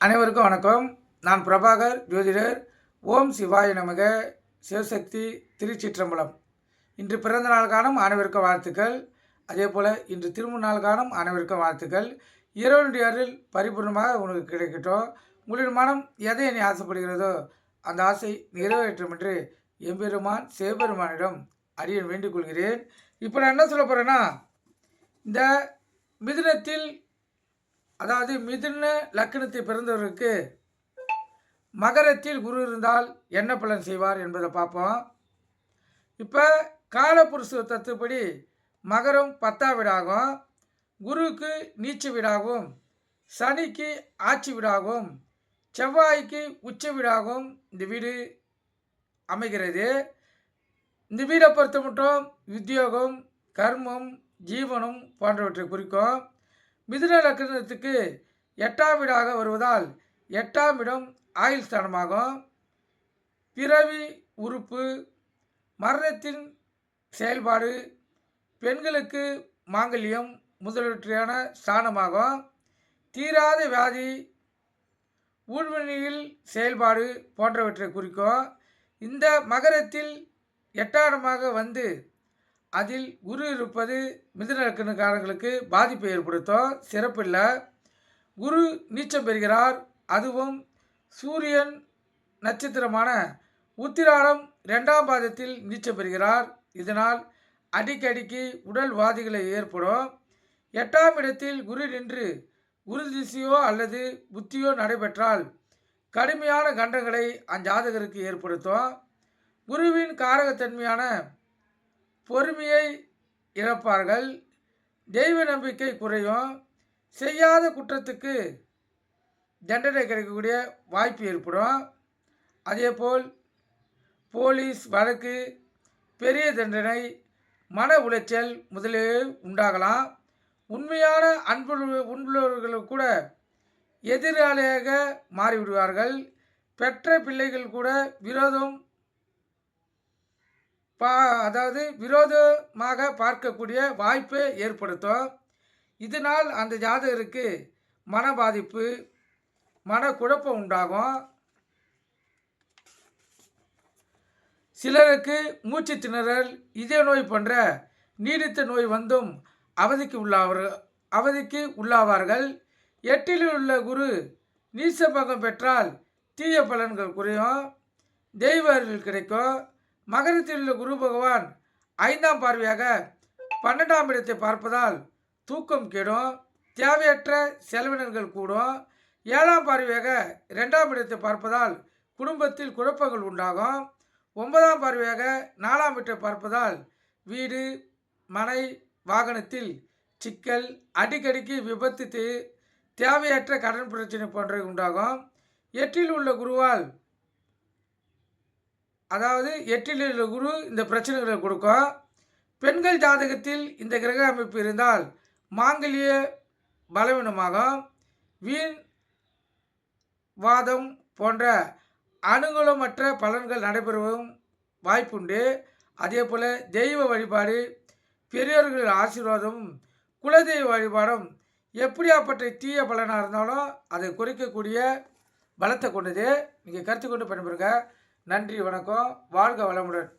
அனைவருக்கும் வணக்கம். நான் பிரபாகர் ஜோதிடர். ஓம் சிவாய நமக. சிவசக்தி திருச்சிற்றம்பலம். இன்று பிறந்த நாள் காணும் அனைவருக்கும் வாழ்த்துக்கள். அதே போல் இன்று திருமண நாள் காணும் அனைவருக்கும் வாழ்த்துக்கள். இறைவனுடைய அருள் பரிபூர்ணமாக உங்களுக்கு கிடைக்கட்டும். உங்களின் மனம் எதை என்னை ஆசைப்படுகிறதோ அந்த ஆசை நிறைவேற்றும் என்று எம்பெருமான் சிவபெருமானிடம் அடியேன் வேண்டிக் கொள்கிறேன். இப்போ நான் என்ன சொல்ல போகிறேன்னா, இந்த மிதுனத்தில், அதாவது மிதுன லக்னத்தை பிறந்தவருக்கு மகரத்தில் குரு இருந்தால் என்ன பலன் செய்வார் என்பதை பார்ப்போம். இப்போ காலபுருஷ தத்துவப்படி மகரம் 10ஆம் வீடாகும், குருவுக்கு நீச்ச வீடாகும், சனிக்கு ஆட்சி வீடாகும், செவ்வாய்க்கு உச்ச வீடாகும் இந்த வீடு அமைகிறது. இந்த வீடை பொறுத்த மட்டும் உத்தியோகம், கர்மம், ஜீவனம் போன்றவற்றை குறிக்கும். மிதுன லக்னத்துக்கு 8ஆம் வீடாக வருவதால் 8ஆம் இடம் ஆயுள் ஸ்தானமாகும். பிறவி உறுப்பு, மரணத்தின் செயல்பாடு, பெண்களுக்கு மாங்கல்யம் முதலீட்டான ஸ்தானமாகும். தீராத வியாதி, ஊழ்வினியில் செயல்பாடு போன்றவற்றை குறிக்கும். இந்த மகரத்தில் 8ஆம் இடமாக வந்து அதில் குரு இருப்பது மிதுன லக்னக்காரர்களுக்கு பாதிப்பை ஏற்படுத்தும். சிறப்பில்லை. குரு நீச்சம் பெறுகிறார். அதுவும் சூரியன் நட்சத்திரமான உத்திராடம் 2ஆம் பாதத்தில் நீச்சம் பெறுகிறார். இதனால் அடிக்கடிக்கு உடல் வாதிகளை ஏற்படும். 8ஆம் இடத்தில் குரு நின்று குரு திசையோ அல்லது புத்தியோ நடைபெற்றால் கடுமையான கண்டங்களை அஞ்சாதகருக்கு ஏற்படுத்தும். குருவின் காரகத்தன்மையான பொறுமையை இழப்பார்கள். தெய்வ நம்பிக்கை குறையும். செய்யாத குற்றத்துக்கு தண்டனை கிடைக்கக்கூடிய வாய்ப்பு ஏற்படும். அதேபோல் போலீஸ் வழக்கு, பெரிய தண்டனை, மன உளைச்சல் முதலில் உண்டாகலாம். உண்மையான அன்புள்ளவர்கள் கூட எதிராளியாக மாறிவிடுவார்கள். பெற்ற பிள்ளைகள் கூட விரோதமாக பார்க்கக்கூடிய வாய்ப்பை ஏற்படுத்தும். இதனால் அந்த ஜாதகருக்கு மன பாதிப்பு, மனக்குழப்பம் உண்டாகும். சிலருக்கு மூச்சு திணறல், இதய நோய் போன்ற நீடித்த நோய் வந்தும் அவதிக்கு உள்ளாவார்கள். 8இல் உள்ள குரு நீசபங்கம் பெற்றால் தீய பலன்கள் குறையும், தெய்வ அருள் கிடைக்கும். மகரத்தில் உள்ள குரு பகவான் 5ஆம் பார்வையாக 12ஆம் இடத்தை பார்ப்பதால் தூக்கம் கெடும், தேவையற்ற செலவினங்கள் கூடும். 7ஆம் பார்வையாக 2ஆம் இடத்தை பார்ப்பதால் குடும்பத்தில் குழப்பங்கள் உண்டாகும். 9ஆம் பார்வையாக 4ஆம் இடத்தை பார்ப்பதால் வீடு, மனை, வாகனத்தில் சிக்கல், அடிக்கடிக்கு விபத்து, தேவையற்ற கடன் பிரச்சனை போன்றவை உண்டாகும். 8இல் உள்ள குருவால், அதாவது 8இல் உள்ள குரு இந்த பிரச்சனைகளை கொடுக்கும். பெண்கள் ஜாதகத்தில் இந்த கிரக அமைப்பு இருந்தால் மாங்கல்ய பலவீனமாகும், வீண் வாதம் போன்ற அனுகூலமற்ற பலன்கள் நடைபெறவும் வாய்ப்புண்டு. அதே போல் தெய்வ வழிபாடு, பெரியோர்கள் ஆசீர்வாதம், குலதெய்வ வழிபாடும் எப்படியாப்பட்ட தீய பலனாக இருந்தாலும் அதை குறைக்கக்கூடிய பலத்தை கொண்டது. நீங்கள் கருத்து கொண்டு பயன்பெறுங்க. நன்றி, வணக்கம், வாழ்க வளமுடன்.